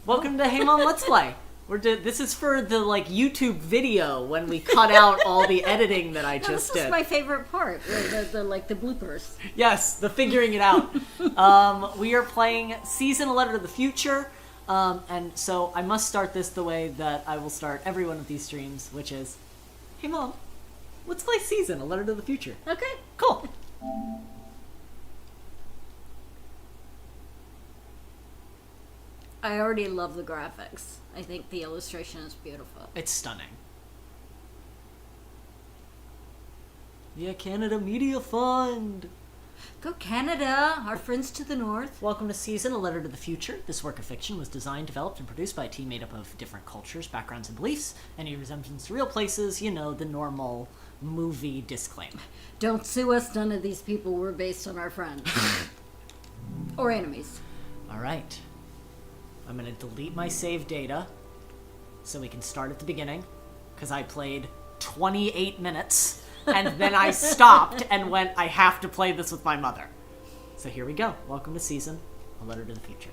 Welcome to Hey Mom Let's Play. This is for the YouTube video when we cut out all the editing that I just did. This is my favorite part, the bloopers. Yes, the figuring it out. We are playing Season A Letter to the Future, and so I must start this the way that I will start every one of these streams, which is, hey Mom, let's play Season A Letter to the Future. Okay. Cool. I already love the graphics. I think the illustration is beautiful. It's stunning. Yeah, Canada Media Fund. Go Canada, our friends to the north. Welcome to Season, A Letter to the Future. This work of fiction was designed, developed, and produced by a team made up of different cultures, backgrounds, and beliefs. Any resemblance to real places, you know, the normal movie disclaimer. Don't sue us, none of these people were based on our friends. Or enemies. Alright. I'm going to delete my save data so we can start at the beginning, because I played 28 minutes, and then I stopped and went, I have to play this with my mother. So here we go. Welcome to Season, A Letter to the Future.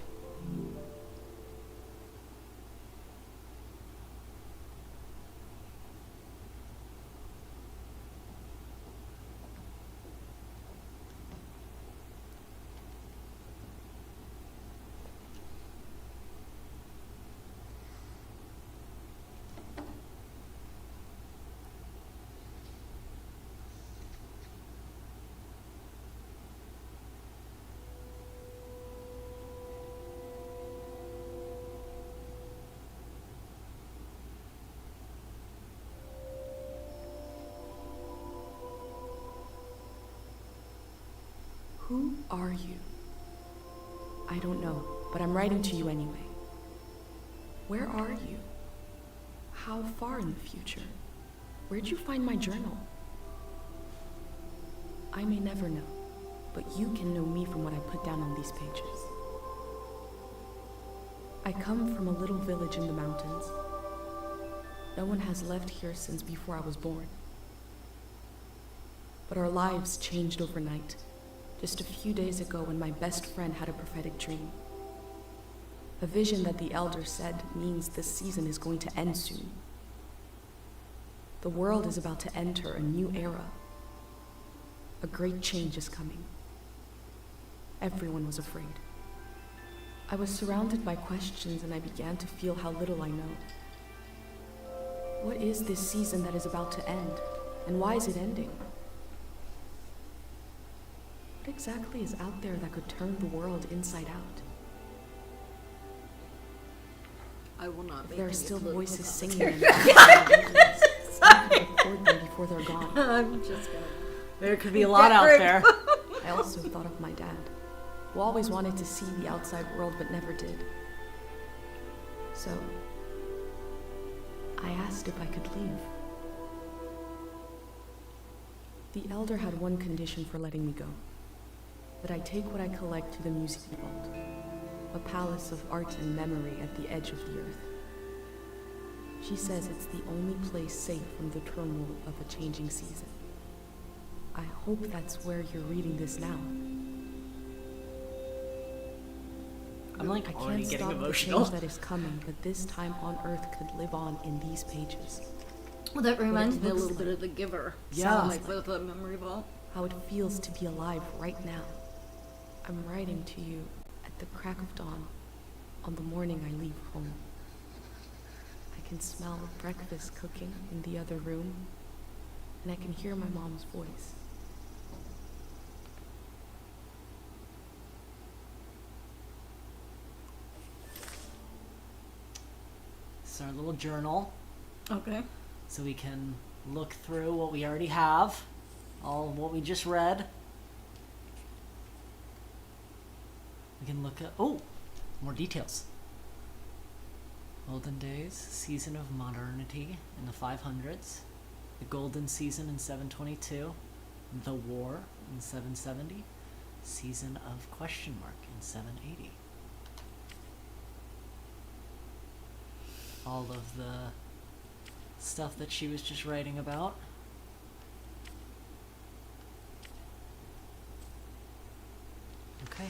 Who are you? I don't know, but I'm writing to you anyway. Where are you? How far in the future? Where'd you find my journal? I may never know, but you can know me from what I put down on these pages. I come from a little village in the mountains. No one has left here since before I was born. But our lives changed overnight. Just a few days ago when my best friend had a prophetic dream. A vision that the elder said means this season is going to end soon. The world is about to enter a new era. A great change is coming. Everyone was afraid. I was surrounded by questions and I began to feel how little I know. What is this season that is about to end? And why is it ending? What exactly is out there that could turn the world inside out? I will not. There are still voices singing. Sorry. Record them before they're gone. I'm just gonna. There could be a lot out there. I also thought of my dad, who always wanted to see the outside world but never did. So, I asked if I could leave. The elder had one condition for letting me go. That I take what I collect to the music vault, a palace of art and memory at the edge of the earth. She says it's the only place safe from the turmoil of a changing season. I hope that's where you're reading this now. I'm I already can't getting stop emotional. the change that is coming, but this time on Earth could live on in these pages. Well, that reminds me a looks little bit of The Giver. Yeah. Like with the memory vault. How it feels to be alive right now. I'm writing to you at the crack of dawn on the morning I leave home. I can smell breakfast cooking in the other room, and I can hear my mom's voice. This is our little journal, Okay. so we can look through what we already have, all of what we just read. We can look at, oh, more details. Olden days, season of modernity in the 500s, the golden season in 722, the war in 770, season of question mark in 780. All of the stuff that she was just writing about. Okay.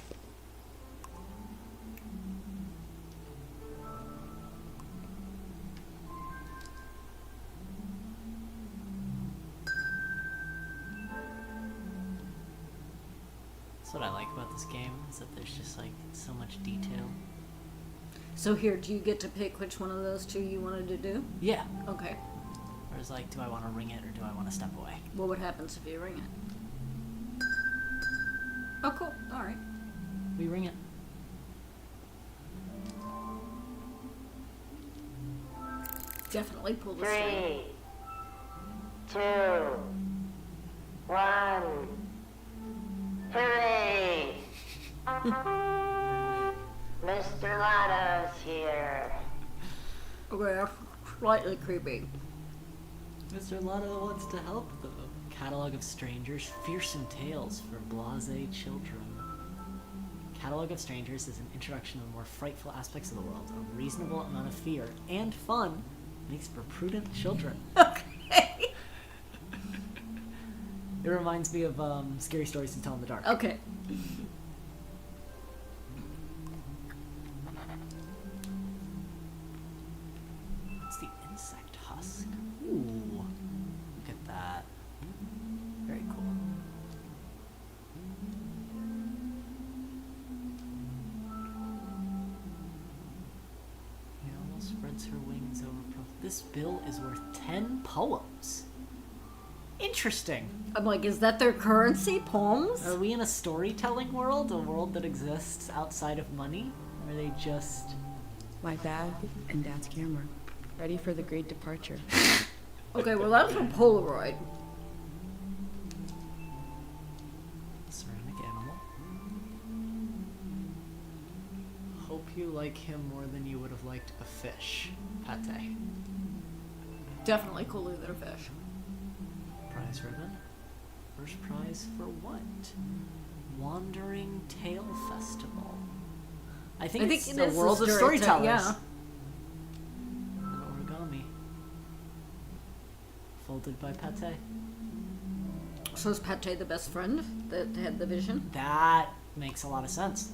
That's what I like about this game, is that there's just like so much detail. So here, do you get to pick which one of those two you wanted to do? Yeah. Okay. Whereas like, do I want to ring it or do I want to step away? Well, what happens if you ring it? Oh, cool. All right. We ring it. Definitely pull the string. 3, 2, 1. Hooray! Mr. Lotto's here. Okay, slightly creepy. Mr. Lotto wants to help though. Catalog of Strangers, fearsome tales for blasé children. Catalog of Strangers is an introduction to the more frightful aspects of the world. A reasonable amount of fear and fun makes for prudent children. Okay. It reminds me of Scary Stories to Tell in the Dark. Okay. It's the insect husk. Ooh. Look at that. Very cool. He almost spreads her wings over. This bill is worth 10 poems. Interesting. I'm like, is that their currency? Poems? Are we in a storytelling world? A world that exists outside of money? Or are they just... My bag and Dad's camera. Ready for the great departure. Okay, well, that's from Polaroid. Ceramic animal? Hope you like him more than you would have liked a fish. Pate. Definitely cooler than a fish. Prize ribbon. First prize for what? Wandering Tale Festival. I think it's the this is world of storytelling, storytellers. yeah. An origami. Folded by Pate. So is Pate the best friend that had the vision? That makes a lot of sense.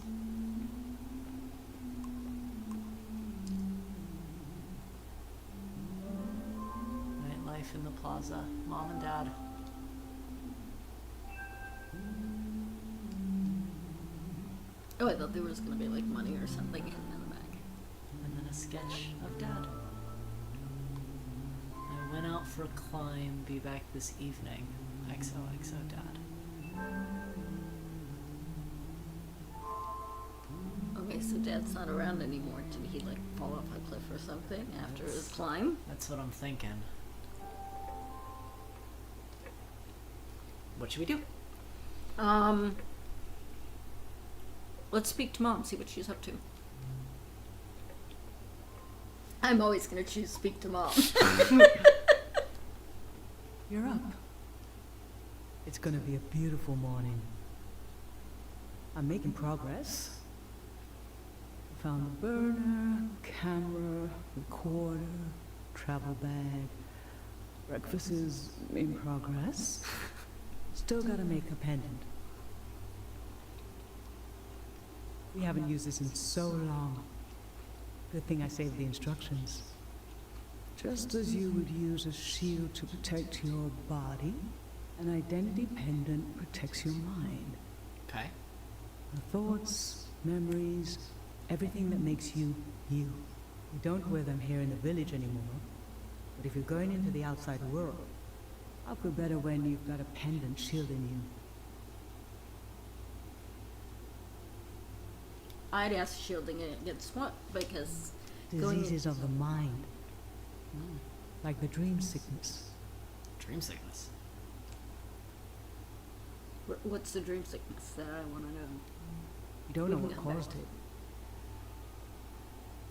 Nightlife in the plaza. Mom and Dad. Oh, I thought there was going to be like money or something hidden in the back. And then a sketch of Dad. I went out for a climb, be back this evening. XOXO Dad. Okay, so Dad's not around anymore. Did he like fall off a cliff or something after his climb? That's what I'm thinking. What should we do? Let's speak to Mom, see what she's up to. I'm always gonna choose speak to Mom. You're up. It's gonna be a beautiful morning. I'm making progress. Found the burner, camera, recorder, travel bag. Breakfast is in progress. Still gotta make a pendant. We haven't used this in so long. Good thing I saved the instructions. Just as you would use a shield to protect your body, an identity pendant protects your mind. Okay. Your thoughts, memories, everything that makes you, you. We don't wear them here in the village anymore, but if you're going into the outside world, I'll feel better when you've got a pendant shielding you. I'd ask shielding it against what? Because Diseases of the mind, like the dream sickness. Dream sickness. What's the dream sickness that I want to know? You don't know We what can come caused back. it.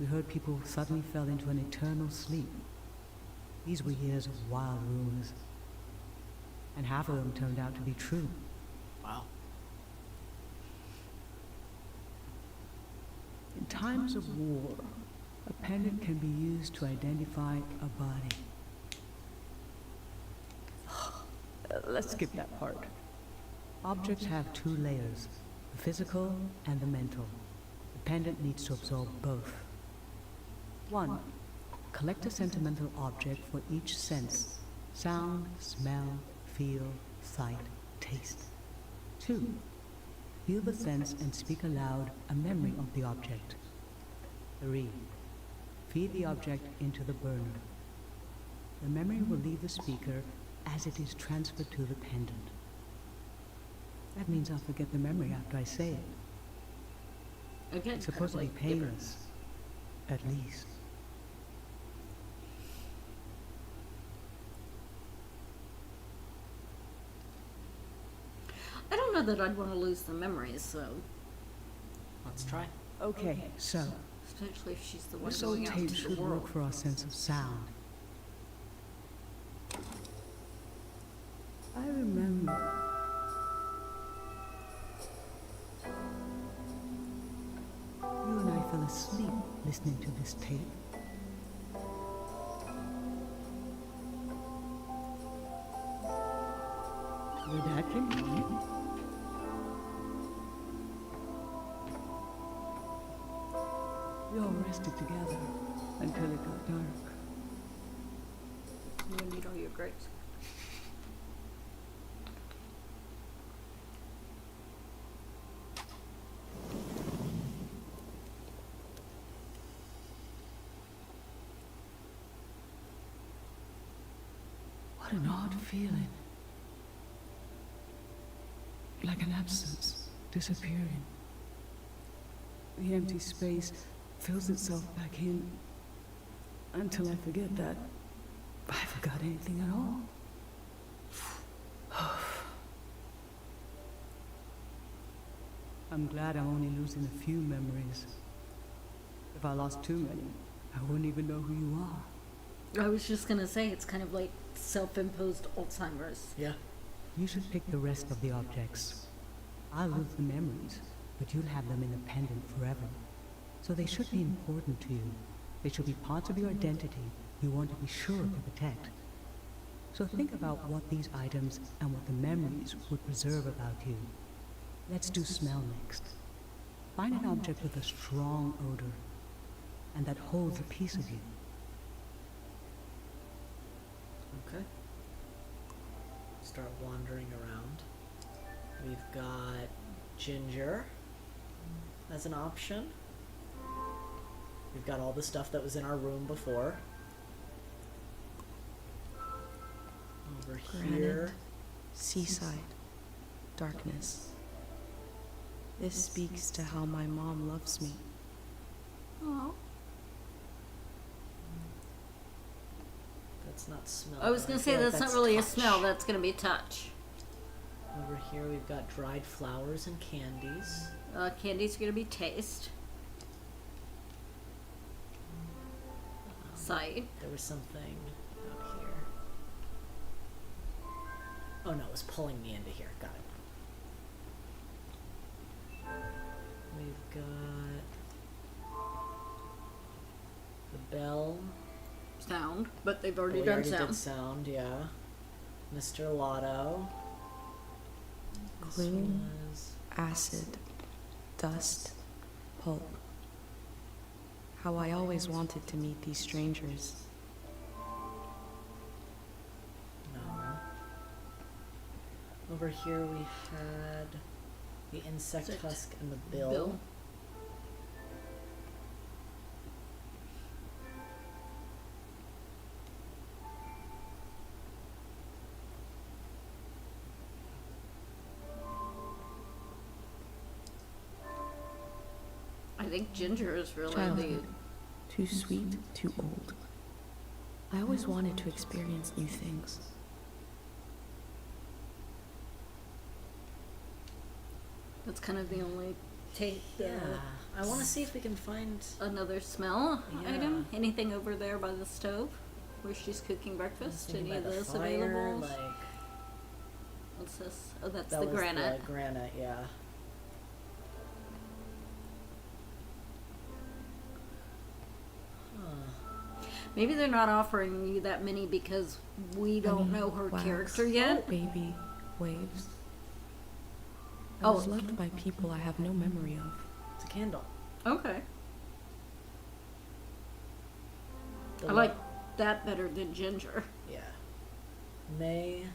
We heard people suddenly fell into an eternal sleep. These were years of wild rumors, and half of them turned out to be true. Wow. In times of war, a pendant can be used to identify a body. Let's skip that part. Objects have two layers, the physical and the mental. The pendant needs to absorb both. 1. Collect a sentimental object for each sense: sound, smell, feel, sight, taste. 2. Feel the sense and speak aloud a memory of the object. 3. Feed the object into the burner. The memory will leave the speaker as it is transferred to the pendant. That means I'll forget the memory after I say it. Again, It's supposed to be painless, at least. I don't know that I'd want to lose the memories, so Let's try. Okay, so especially if she's the one this old going out tape into should the world. work for our sense of sound. I remember. You and I fell asleep listening to this tape. Your dad came home. We all rested together until it got dark. You need all your grapes. What an odd feeling. Like an absence, disappearing. The empty space fills itself back in until I forget that I forgot anything at all. I'm glad I'm only losing a few memories. If I lost too many, I wouldn't even know who you are. I was just gonna say it's kind of like self-imposed Alzheimer's. Yeah. You should pick the rest of the objects. I'll lose the memories, but you'll have them in the pendant forever. So they should be important to you. They should be parts of your identity you want to be sure to protect. So think about what these items and what the memories would preserve about you. Let's do smell next. Find an object with a strong odor, and that holds a piece of you. Okay. Start wandering around. We've got ginger as an option. We've got all the stuff that was in our room before. Over here. Granite, seaside, darkness. This speaks to how my mom loves me. Oh, That's not smell. I was but gonna feel say like that's not really a touch. smell. That's gonna be touch. Over here we've got dried flowers and candies. Candies are gonna be taste. Sight. There was something out here. Oh no, it was pulling me into here. Got it. We've got the bell. Sound, but they've Oh, already we done already sound. did sound, yeah. Mr. Lotto. This Clue, was acid, dust, pulp. How I always wanted to meet these strangers. no. Over here we had the insect Insect. husk and the bill. Bill. I think ginger is really Childhood. Too sweet, too old. I always wanted to experience new things. that's kind of the only take. Yeah. I want to see if we can find. Another smell Yeah. item. Anything over there by the stove where she's cooking breakfast? Thinking Any by of the those fire, available? like What's this? Oh, that's that the was granite. The granite, yeah. Huh. Maybe they're not offering you that many because we don't Honey, know her wax, character yet. Baby, waves. I Oh. was loved by people I have no memory of. It's a candle. Okay. The I like that better than ginger. Yeah. May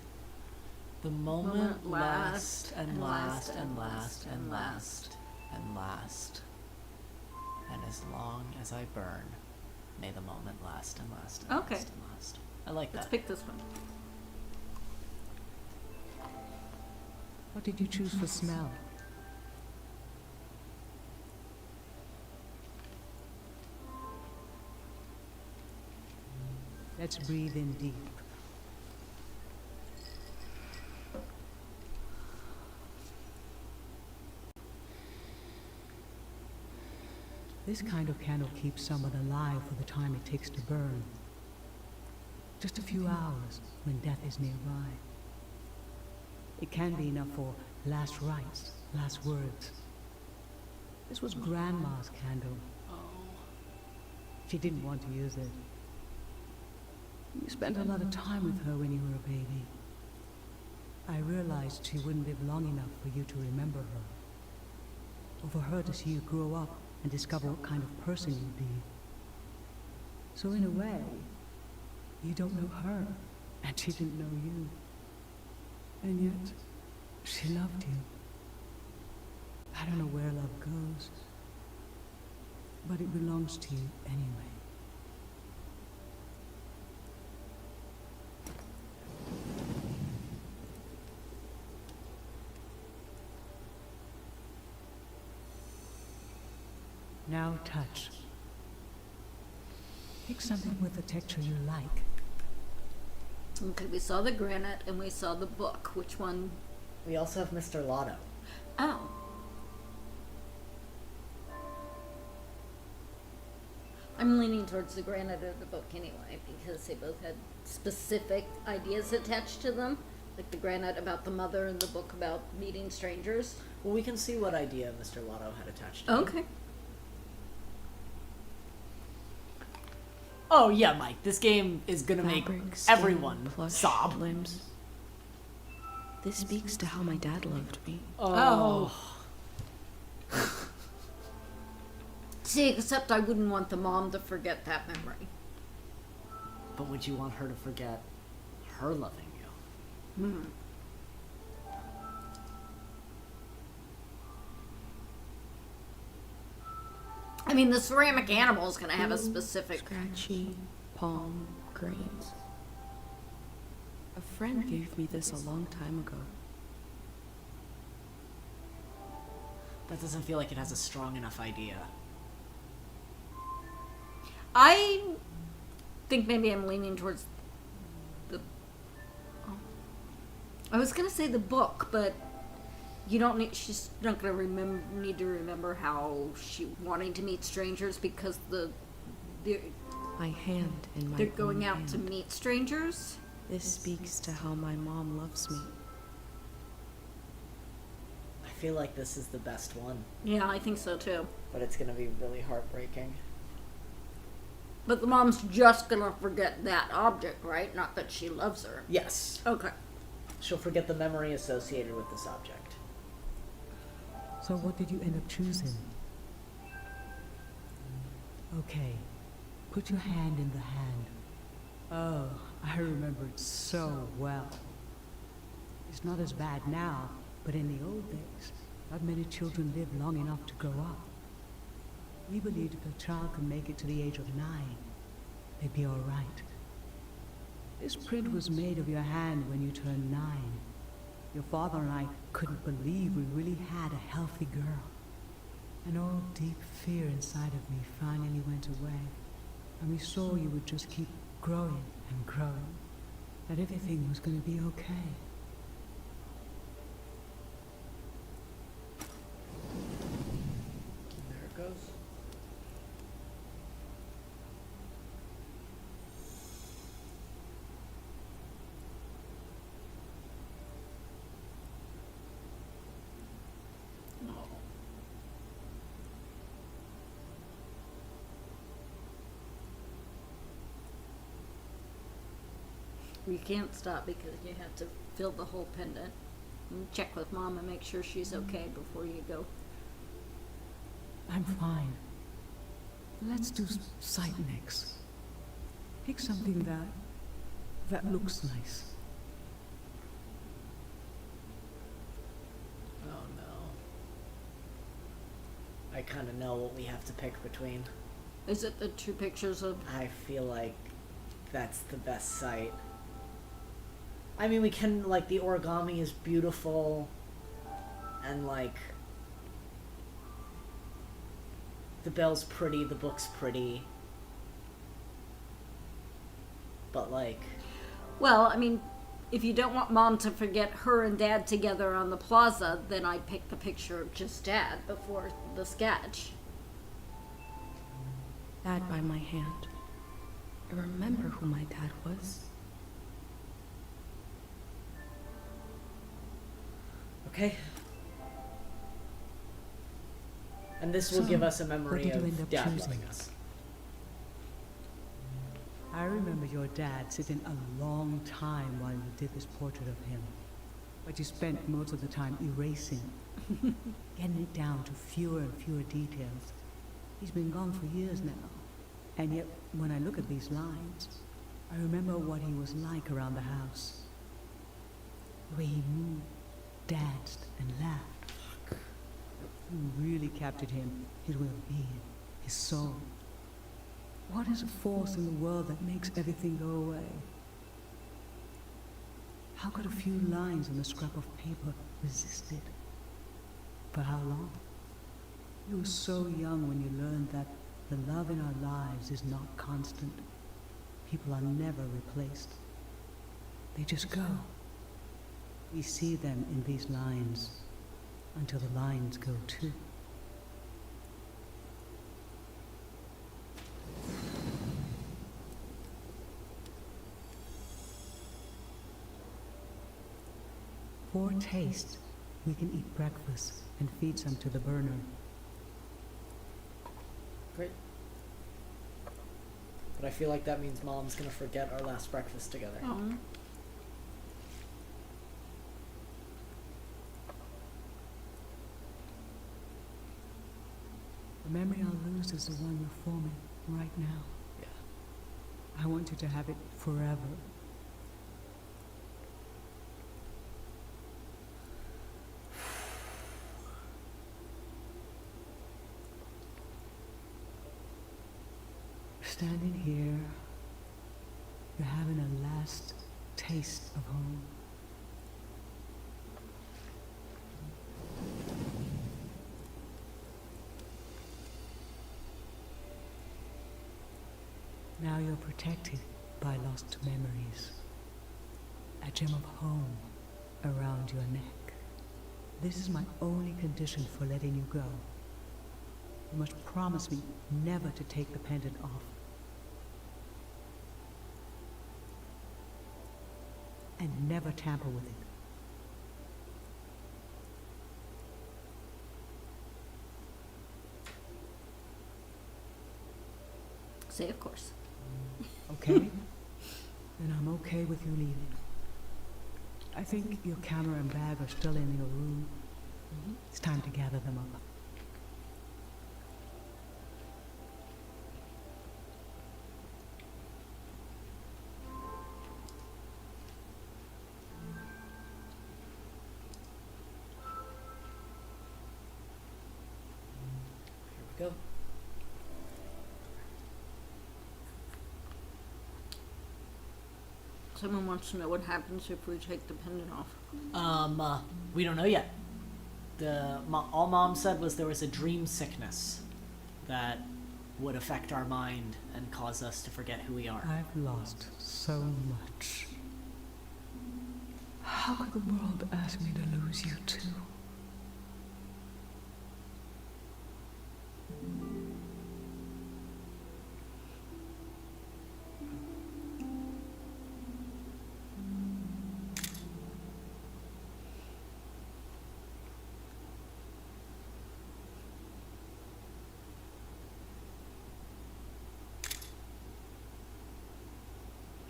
the The moment last last and last and last and last and last. And as long as I burn, may the moment last and last and Okay. last and last. I like Let's that. pick this one. What did you choose for smell? Let's breathe in deep. This kind of candle keeps someone alive for the time it takes to burn. Just a few hours when death is nearby. It can be enough for last rites, last words. This was Grandma's candle. She didn't want to use it. You spent a lot of time with her when you were a baby. I realized she wouldn't live long enough for you to remember her. Or for her to see you grow up and discover what kind of person you'd be. So in a way, you don't know her, and she didn't know you. And yet, she loved you. I don't know where love goes, but it belongs to you anyway. Now touch. Pick something with a texture you like. Okay, we saw the granite and we saw the book. Which one? We also have Mr. Lotto. Oh. I'm leaning towards the granite of the book anyway, because they both had specific ideas attached to them. Like the granite about the mother and the book about meeting strangers. Well, we can see what idea Mr. Lotto had attached to it. Okay. Oh yeah, Mike, this game is gonna make Fabric, skin, everyone plush, sob. limbs. This speaks to how my dad loved me. Oh. See, except I wouldn't want the mom to forget that memory. But would you want her to forget her loving you? I mean, the ceramic animal is going to have a specific... Scratchy palm grains. A friend gave me this a long time ago. That doesn't feel like it has a strong enough idea. I think maybe I'm leaning towards the... Oh. I was going to say the book, but you don't need... She's not going to need to remember how she wanting to meet strangers because My hand in my they're going own out hand. to meet strangers. This speaks to how my mom loves me. I feel like this is the best one, Yeah, I think so too. but it's gonna be really heartbreaking. But the mom's just going to forget that object, right? Not that she loves her. Yes. Okay. She'll forget the memory associated with this object. So what did you end up choosing? Okay, put your hand in the hand. Oh, I remember it so well. It's not as bad now, but in the old days, not many children lived long enough to grow up. We believed if a child could make it to the age of 9, they'd be all right. This print was made of your hand when you turned 9. Your father and I couldn't believe we really had a healthy girl. And all deep fear inside of me finally went away. And we saw you would just keep growing and growing. That everything was going to be okay. There it goes. You can't stop because you have to fill the whole pendant. And check with mom and make sure she's okay before you go. I'm fine. Let's do sight next. Pick something that looks nice. kind of know what we have to pick between. Is it the two pictures of... I feel like that's the best site. I mean, we can, like, the origami is beautiful, and, like, the bell's pretty, the book's pretty, but, like... Well, I mean, if you don't want Mom to forget her and Dad together on the plaza, then I'd pick the picture of just Dad before the sketch. That by my hand. I remember who my dad was. Okay. And this will So, give us a what memory did you end of up Dad choosing? loving us. I remember your dad sitting a long time while you did this portrait of him. But you spent most of the time erasing, getting it down to fewer and fewer details. He's been gone for years now. And yet, when I look at these lines, I remember what he was like around the house. The way he moved, danced, and laughed. You really captured him, his way of being, his soul. What is a force in the world that makes everything go away? How could a few lines on a scrap of paper resist it? For how long? You were so young when you learned that the love in our lives is not constant. People are never replaced. They just go. We see them in these lines until the lines go too. For taste, we can eat breakfast and feed some to the burner. Great. But I feel like that means Mom's gonna forget our last breakfast together. Oh. The memory I'll lose is the one you're forming right now. Yeah. I want you to have it forever. Standing here, you're having a last taste of home. Now you're protected by lost memories. A gem of home around your neck. This is my only condition for letting you go. You must promise me never to take the pendant off. And never tamper with it. Say, of course. Okay? Then I'm okay with you leaving. I think your camera and bag are still in your room. It's time to gather them up. Here we go. Someone wants to know what happens if we take the pendant off. We don't know yet. All Mom said was there was a dream sickness that would affect our mind and cause us to forget who we are. I've lost so much. How could the world ask me to lose you too?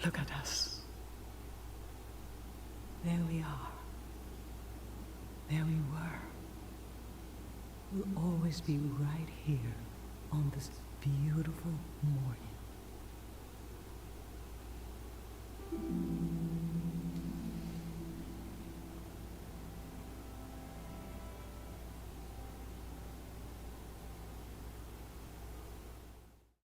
Look at us. There we are. There we were. We'll always be right here on this beautiful